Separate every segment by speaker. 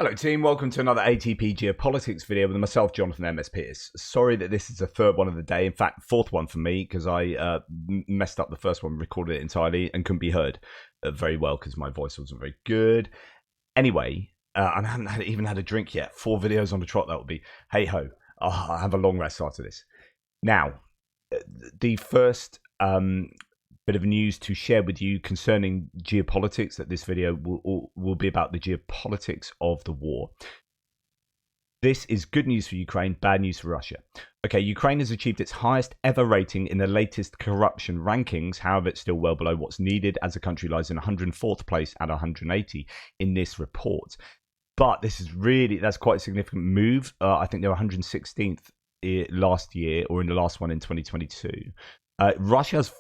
Speaker 1: Hello team, welcome to another ATP Geopolitics video with myself, Jonathan MS Pierce. Sorry that this is the third one of the day, in fact, fourth one for me, because I messed up the first one, recorded it entirely, and couldn't be heard very well because my voice wasn't very good. Anyway, I haven't even had a drink yet. 4 videos on the trot, that would be, hey-ho. I'll have a long rest after this. Now, the first bit of news to share with you concerning geopolitics, that this video will be about the geopolitics of the war. This is good news for Ukraine, bad news for Russia. Okay, Ukraine has achieved its highest ever rating in the latest corruption rankings. However, it's still well below what's needed, as the country lies in 104th place out of 180 in this report. But this is that's quite a significant move. I think they were 116th last year, or in the last one in 2022. Russia's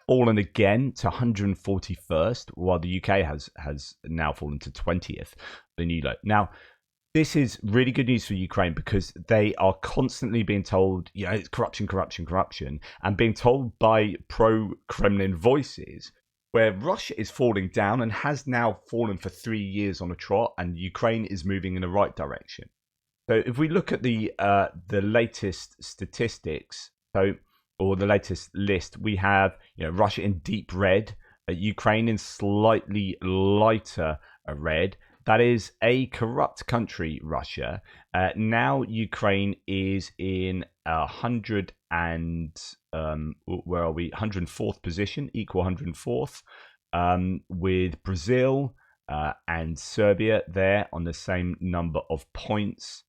Speaker 1: fallen again to 141st, while the UK has now fallen to 20th, the new low. Now, this is really good news for Ukraine, because they are constantly being told, it's corruption, and being told by pro-Kremlin voices, where Russia is falling down and has now fallen for 3 years on a trot, and Ukraine is moving in the right direction. So if we look at the latest statistics, or the latest list, we have Russia in deep red, Ukraine in slightly lighter red. That is a corrupt country, Russia. Now Ukraine is in 104th position, equal 104th, with Brazil and Serbia there on the same number of points.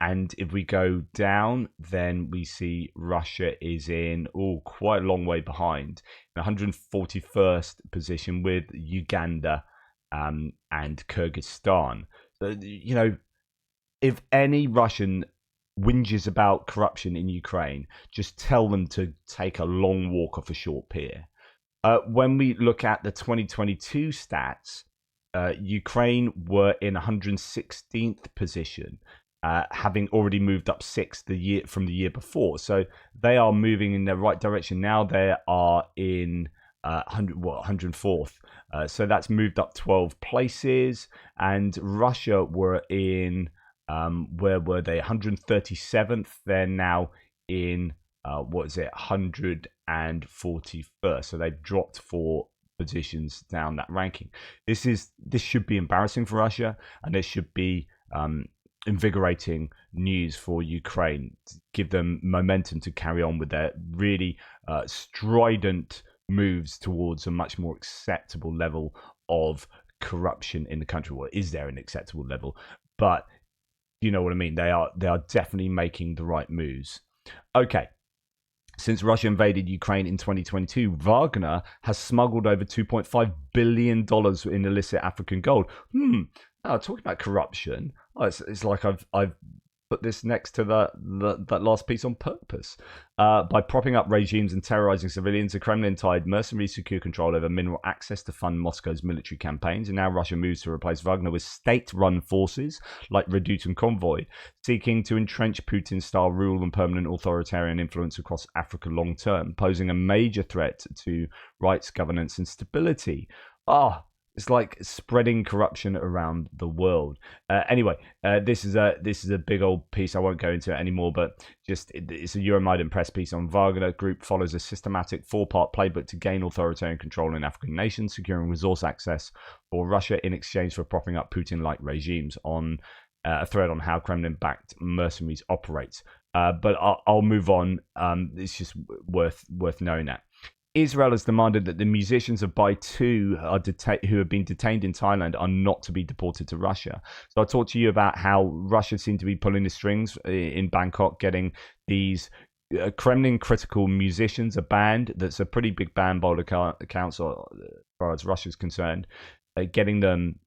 Speaker 1: And if we go down, then we see Russia is in quite a long way behind, 141st position, with Uganda and Kyrgyzstan. So, if any Russian whinges about corruption in Ukraine, just tell them to take a long walk off a short pier. When we look at the 2022 stats, Ukraine were in 116th position. Having already moved up 6th from the year before. So they are moving in the right direction. Now they are in 104th. So that's moved up 12 places. And Russia were in, where were they? 137th. They're now in, 141st. So they've dropped 4 positions down that ranking. This should be embarrassing for Russia, and this should be invigorating news for Ukraine, to give them momentum to carry on with their really strident moves towards a much more acceptable level of corruption in the country. Well, is there an acceptable level? But you know what I mean. They are definitely making the right moves. Okay. Since Russia invaded Ukraine in 2022, Wagner has smuggled over $2.5 billion in illicit African gold. Talking about corruption, it's like I've put this next to that last piece on purpose. By propping up regimes and terrorizing civilians, the Kremlin-tied mercenaries secure control over mineral access to fund Moscow's military campaigns, and now Russia moves to replace Wagner with state-run forces like Redoute and Convoy, seeking to entrench Putin-style rule and permanent authoritarian influence across Africa long-term, posing a major threat to rights, governance, and stability. It's like spreading corruption around the world. Anyway, this is a big old piece. I won't go into it anymore, but it's a Euromaidan press piece on Wagner Group follows a systematic 4-part playbook to gain authoritarian control in African nations, securing resource access for Russia in exchange for propping up Putin-like regimes. On a thread on how Kremlin-backed mercenaries operates. But I'll move on. It's just worth knowing that. Israel has demanded that the musicians of By2 who have been detained in Thailand are not to be deported to Russia. So I talked to you about how Russia seemed to be pulling the strings in Bangkok, getting these Kremlin-critical musicians, a band that's a pretty big band by the council as far as Russia's concerned, getting them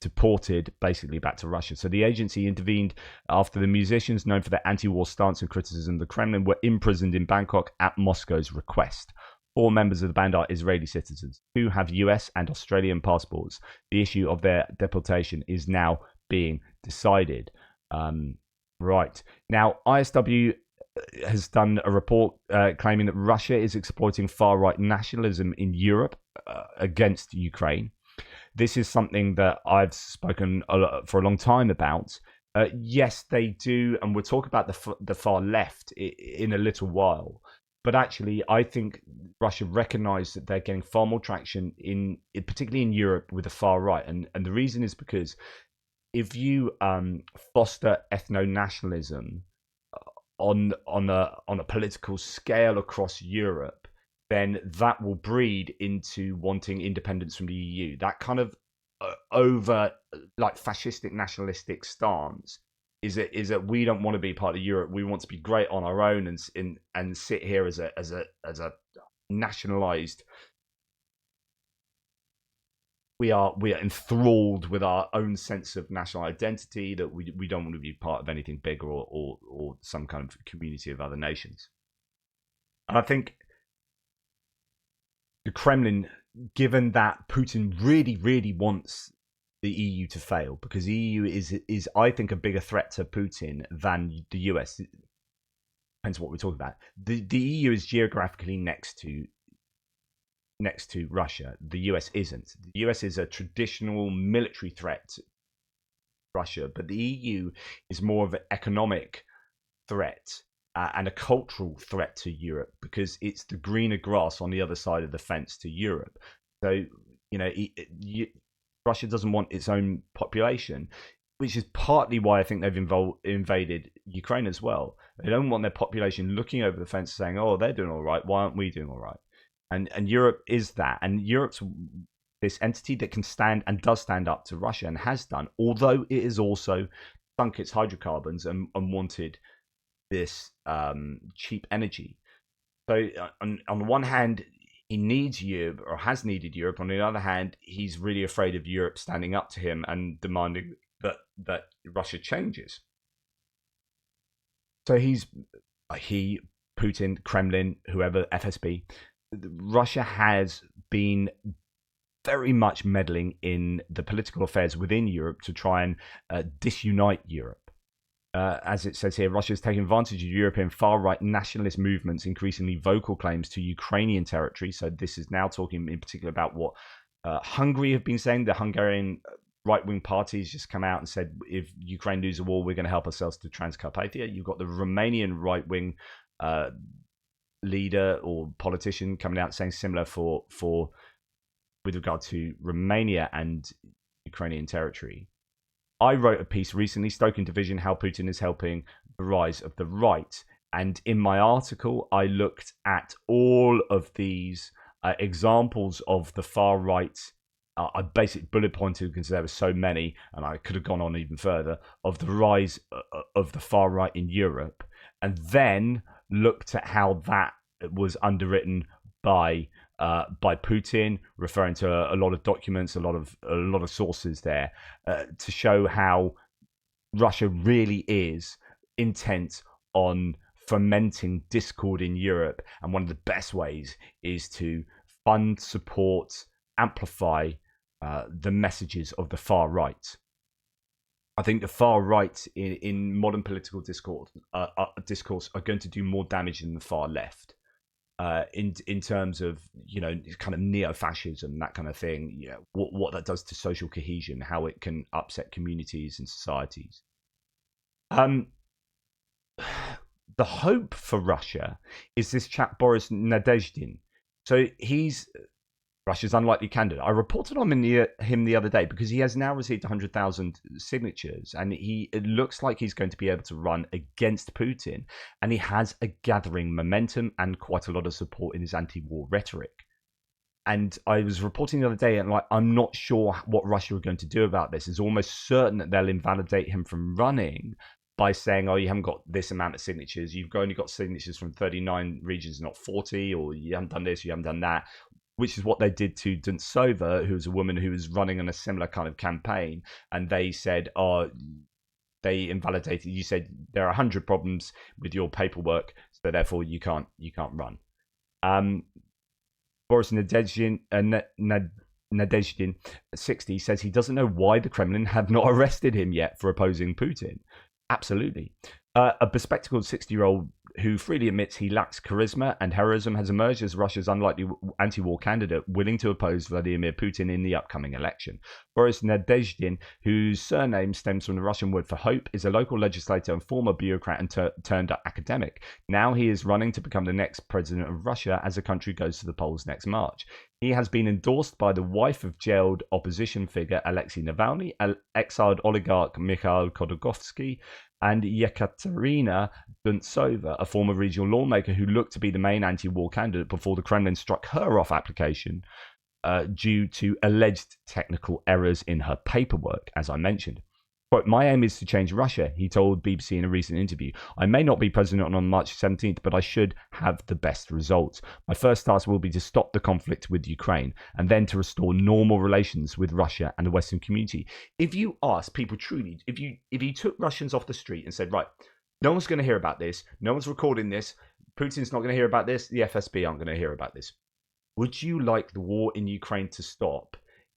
Speaker 1: deported basically back to Russia. So the agency intervened after the musicians, known for their anti-war stance and criticism of the Kremlin, were imprisoned in Bangkok at Moscow's request. 4 members of the band are Israeli citizens. 2 have US and Australian passports. The issue of their deportation is now being decided. Right. Now, ISW has done a report claiming that Russia is exploiting far-right nationalism in Europe against Ukraine. this is something that I've spoken for a long time about. Yes, they do, and we'll talk about the far left in a little while. But actually, I think Russia recognised that they're getting far more traction particularly in Europe, with the far right, and the reason is because if you foster ethno nationalism on a political scale across Europe, then that will breed into wanting independence from the EU. That kind of over like fascistic nationalistic stance is that we don't want to be part of Europe. We want to be great on our own and sit here as a nationalized. We are enthralled with our own sense of national identity, that we don't want to be part of anything bigger or some kind of community of other nations. And I think the Kremlin, given that Putin really, really wants the EU to fail, because the EU is I think a bigger threat to Putin than the US. Depends what we're talking about. The EU is geographically next to Russia. The US isn't. The US is a traditional military threat to Russia, but the EU is more of an economic threat and a cultural threat to Europe, because it's the greener grass on the other side of the fence to Europe. So, Russia doesn't want its own population, which is partly why I think they've invaded Ukraine as well. They don't want their population looking over the fence saying, "Oh, they're doing all right. Why aren't we doing all right?" And Europe is that, and Europe's this entity that can stand and does stand up to Russia and has done, although it has also sunk its hydrocarbons and wanted this cheap energy. So on the one hand, he needs Europe, or has needed Europe. On the other hand, he's really afraid of Europe standing up to him and demanding that Russia changes. So Putin, Kremlin, whoever, FSB, Russia has been very much meddling in the political affairs within Europe to try and disunite Europe. As it says here, Russia is taking advantage of European far-right nationalist movements, increasingly vocal claims to Ukrainian territory. So this is now talking in particular about what Hungary have been saying. The Hungarian right-wing parties just come out and said, if Ukraine loses a war, we're going to help ourselves to Transcarpathia. You've got the Romanian right-wing leader or politician coming out saying similar with regard to Romania and Ukrainian territory. I wrote a piece recently, Stoking Division, How Putin is Helping the Rise of the Right. And in my article, I looked at all of these examples of the far right. I basically bullet pointed because there were so many, and I could have gone on even further, of the rise of the far right in Europe, and then looked at how that was underwritten by Putin, referring to a lot of documents, a lot of sources there, to show how Russia really is intent on fomenting discord in Europe, and one of the best ways is to fund, support, amplify the messages of the far right. I think the far right in modern political discourse are going to do more damage than the far left. In terms of kind of neo-fascism, that kind of thing, what that does to social cohesion, how it can upset communities and societies. The hope for Russia is this chap Boris Nadezhdin. So he's Russia's unlikely candidate. I reported on him the other day because he has now received 100,000 signatures, and it looks like he's going to be able to run against Putin, and he has a gathering momentum and quite a lot of support in his anti-war rhetoric. And I was reporting the other day, and I'm not sure what Russia are going to do about this. It's almost certain that they'll invalidate him from running by saying, "Oh, you haven't got this amount of signatures. You've only got signatures from 39 regions, not 40, or you haven't done this, you haven't done that." Which is what they did to Duntsova, who was a woman who was running on a similar kind of campaign. And they said, "Oh, they invalidated. You said there are 100 problems with your paperwork, so therefore you can't run." Boris Nadezhdin, 60, says he doesn't know why the Kremlin have not arrested him yet for opposing Putin. Absolutely. A bespectacled 60-year-old who freely admits he lacks charisma and heroism, has emerged as Russia's unlikely anti-war candidate willing to oppose Vladimir Putin in the upcoming election. Boris Nadezhdin, whose surname stems from the Russian word for hope, is a local legislator and former bureaucrat and turned academic. Now he is running to become the next president of Russia as the country goes to the polls next March. He has been endorsed by the wife of jailed opposition figure Alexei Navalny, exiled oligarch Mikhail Khodorkovsky, and Yekaterina Duntsova, a former regional lawmaker who looked to be the main anti-war candidate before the Kremlin struck her off application due to alleged technical errors in her paperwork, as I mentioned. Quote, my aim is to change Russia, he told BBC in a recent interview. I may not be president on March 17th, but I should have the best results. My first task will be to stop the conflict with Ukraine and then to restore normal relations with Russia and the Western community. If you ask people truly, if you took Russians off the street and said, right, no one's going to hear about this, no one's recording this, Putin's not going to hear about this, the FSB aren't going to hear about this. Would you like the war in Ukraine to stop?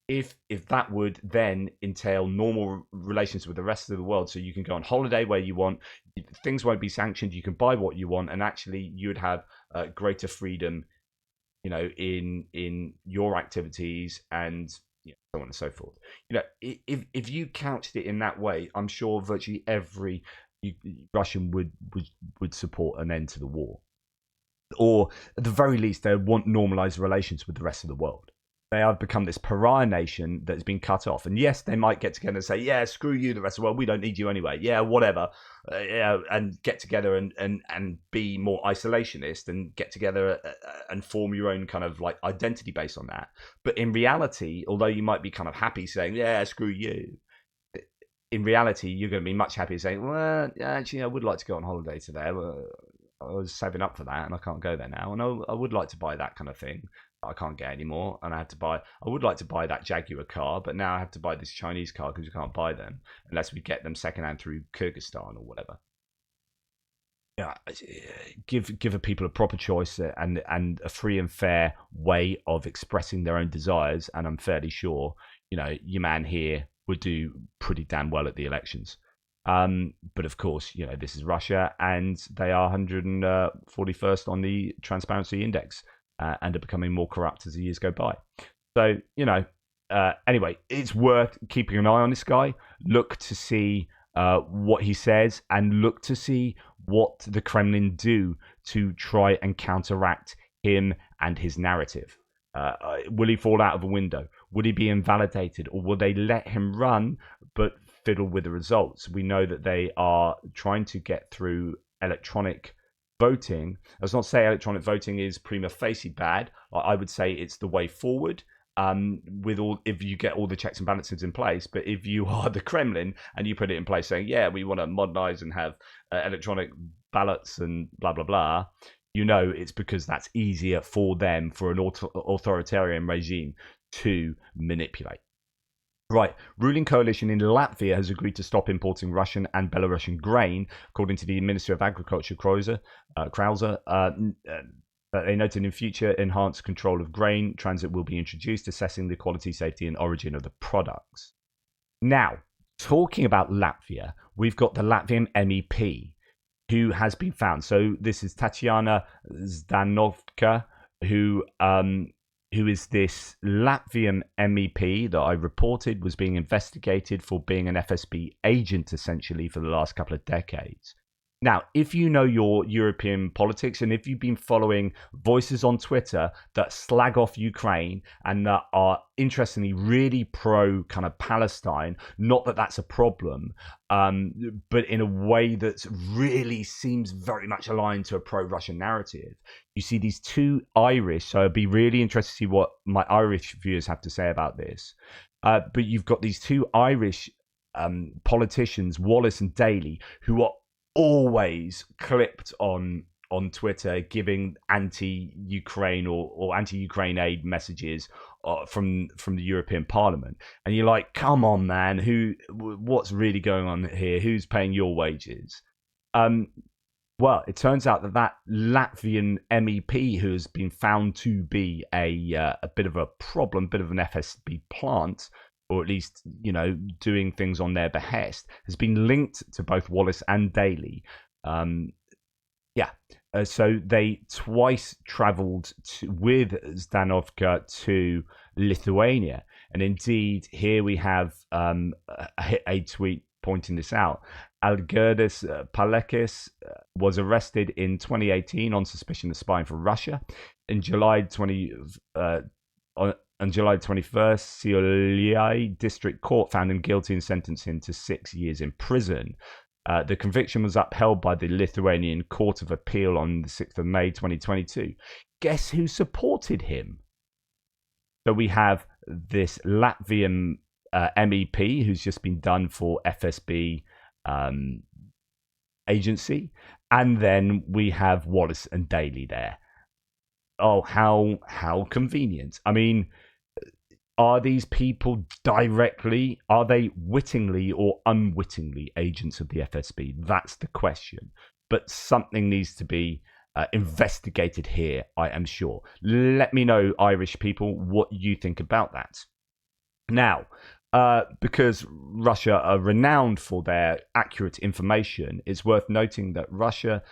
Speaker 1: If that would then entail normal relations with the rest of the world, so you can go on holiday where you want, things won't be sanctioned, you can buy what you want, and actually you would have greater freedom, in your activities and so on and so forth. If you couched it in that way, I'm sure virtually every Russian would support an end to the war, or at the very least they want normalized relations with the rest of the world. They have become this pariah nation that's been cut off. And yes, they might get together and say, yeah, screw you, the rest of the world. We don't need you anyway. Yeah, whatever. And get together and be more isolationist and get together and form your own kind of like identity based on that. But in reality, although you might be kind of happy saying, yeah, screw you, in reality, you're going to be much happier saying, well, actually, I would like to go on holiday today. I was saving up for that and I can't go there now. And I would like to buy that kind of thing. I can't get anymore, and I would like to buy that Jaguar car, but now I have to buy this Chinese car because you can't buy them unless we get them secondhand through Kyrgyzstan or whatever. Yeah, give people a proper choice and a free and fair way of expressing their own desires, and I'm fairly sure your man here would do pretty damn well at the elections. But of course, this is Russia, and they are 141st on the Transparency Index. And are becoming more corrupt as the years go by. So, anyway, it's worth keeping an eye on this guy. Look to see what he says and look to see what the Kremlin do to try and counteract him and his narrative. Will he fall out of a window? Would he be invalidated? Or will they let him run but fiddle with the results? We know that they are trying to get through electronic voting. Let's not say electronic voting is prima facie bad. I would say it's the way forward. If you get all the checks and balances in place, but if you are the Kremlin and you put it in place saying, yeah, we want to modernize and have electronic ballots and blah blah blah, it's because that's easier for them, for an authoritarian regime to manipulate. Right, ruling coalition in Latvia has agreed to stop importing Russian and Belarusian grain, according to the Minister of Agriculture, Krauser. They noted in future enhanced control of grain transit will be introduced, assessing the quality, safety, and origin of the products. Now, talking about Latvia, we've got the Latvian MEP who has been found. So this is Tatiana Zdanovka, who is this Latvian MEP that I reported was being investigated for being an FSB agent, essentially, for the last couple of decades. Now, if you know your European politics and if you've been following voices on Twitter that slag off Ukraine and that are interestingly really pro kind of Palestine, not that that's a problem, but in a way that really seems very much aligned to a pro-Russian narrative. You see these two Irish, so I'd be really interested to see what my Irish viewers have to say about this. But you've got these two Irish politicians, Wallace and Daly, who are always clipped on Twitter giving anti-Ukraine or anti-Ukraine aid messages from the European Parliament, and you're like, come on, man, what's really going on here? Who's paying your wages? Well, it turns out that Latvian MEP, who has been found to be a bit of a problem, bit of an FSB plant, or at least, doing things on their behest, has been linked to both Wallace and Daly. Yeah. So they twice traveled with Zdanovka to Lithuania. And indeed, here we have a tweet pointing this out. Algirdis Palekis was arrested in 2018 on suspicion of spying for Russia. In July 20, on July 21st, Sioliai District Court found him guilty and sentenced him to 6 years in prison. The conviction was upheld by the Lithuanian Court of Appeal on the 6th of May 2022. Guess who supported him? So we have this Latvian MEP who's just been done for FSB agency. And then we have Wallace and Daly there. Oh, how convenient. I mean, are these people directly, are they wittingly or unwittingly agents of the FSB? That's the question. But something needs to be investigated here, I am sure. Let me know, Irish people, what you think about that. Now, because Russia are renowned for their accurate information, it's worth noting that Russia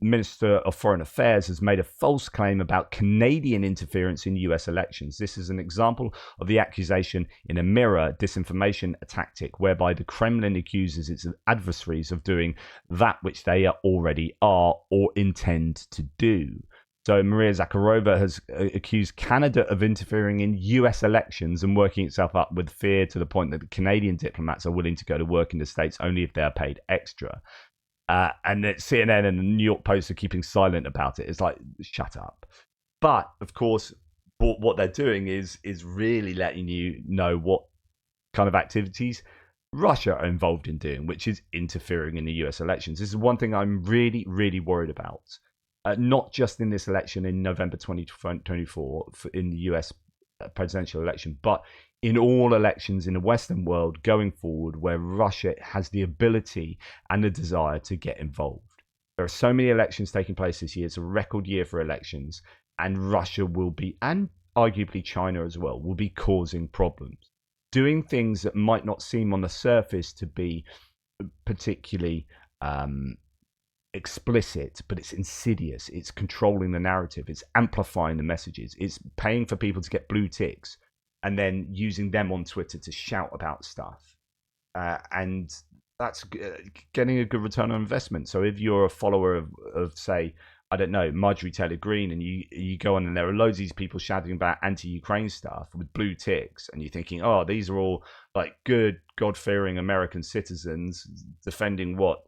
Speaker 1: Minister of Foreign Affairs has made a false claim about Canadian interference in US elections. This is an example of the accusation in a mirror disinformation tactic whereby the Kremlin accuses its adversaries of doing that which they already are or intend to do. So Maria Zakharova has accused Canada of interfering in US elections and working itself up with fear to the point that the Canadian diplomats are willing to go to work in the States only if they are paid extra. And that CNN and the New York Post are keeping silent about it. It's like, shut up. But, of course, what they're doing is really letting you know what kind of activities Russia are involved in doing, which is interfering in the US elections. This is one thing I'm really, really worried about. Not just in this election in November 2024 in the US presidential election, but in all elections in the Western world going forward where Russia has the ability and the desire to get involved. There are so many elections taking place this year. It's a record year for elections, and Russia will be, and arguably China as well, will be causing problems. Doing things that might not seem on the surface to be particularly explicit, but it's insidious. It's controlling the narrative. It's amplifying the messages. It's paying for people to get blue ticks and then using them on Twitter to shout about stuff. And that's getting a good return on investment. So if you're a follower of say, I don't know, Marjorie Taylor Greene, and you go on and there are loads of these people shouting about anti-Ukraine stuff with blue ticks, and you're thinking, oh, these are all like good, God-fearing American citizens defending what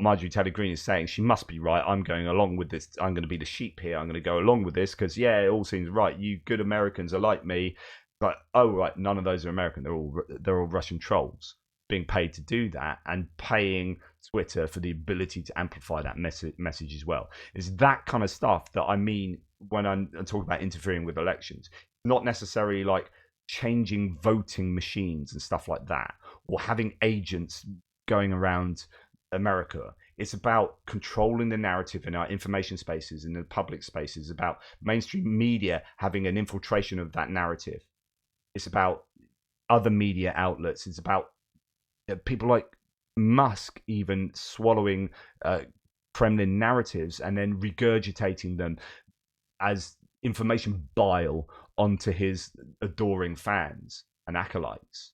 Speaker 1: Marjorie Taylor Greene is saying. She must be right. I'm going along with this. I'm going to be the sheep here. I'm going to go along with this because, yeah, it all seems right. You good Americans are like me. But, oh, right, none of those are American. They're all Russian trolls being paid to do that and paying Twitter for the ability to amplify that message as well. It's that kind of stuff that I mean when I'm talking about interfering with elections. Not necessarily like changing voting machines and stuff like that, or having agents going around America. It's about controlling the narrative in our information spaces, in the public spaces, about mainstream media having an infiltration of that narrative. It's about other media outlets. It's about people like Musk even swallowing Kremlin narratives and then regurgitating them as information bile onto his adoring fans and acolytes.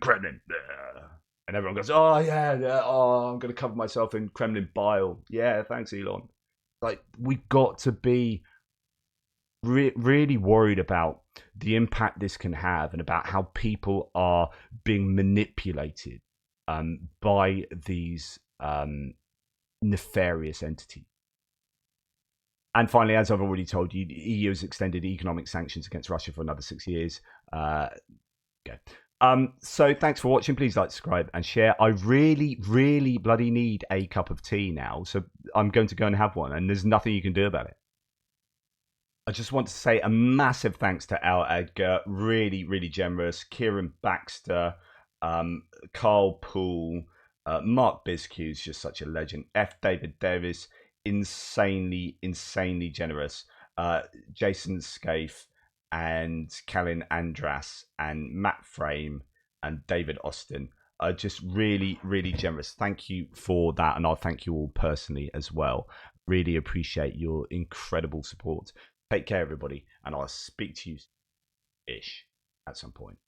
Speaker 1: Kremlin. And everyone goes, oh, yeah, oh, I'm going to cover myself in Kremlin bile. Yeah, thanks, Elon. Like, we've got to be really worried about the impact this can have and about how people are being manipulated by these nefarious entities. And finally, as I've already told you, the EU has extended economic sanctions against Russia for another 6 years. Okay. So thanks for watching. Please like, subscribe, and share. I really, really bloody need a cup of tea now. So I'm going to go and have one, and there's nothing you can do about it. I just want to say a massive thanks to Al Edgar, really, really generous. Kieran Baxter, Carl Poole, Mark Biscue's just such a legend. F. David Davis, insanely, insanely generous. Jason Scaife and Callan Andras and Matt Frame and David Austin. Just really, really generous. Thank you for that, and I'll thank you all personally as well. Really appreciate your incredible support. Take care, everybody, and I'll speak to you ish at some point.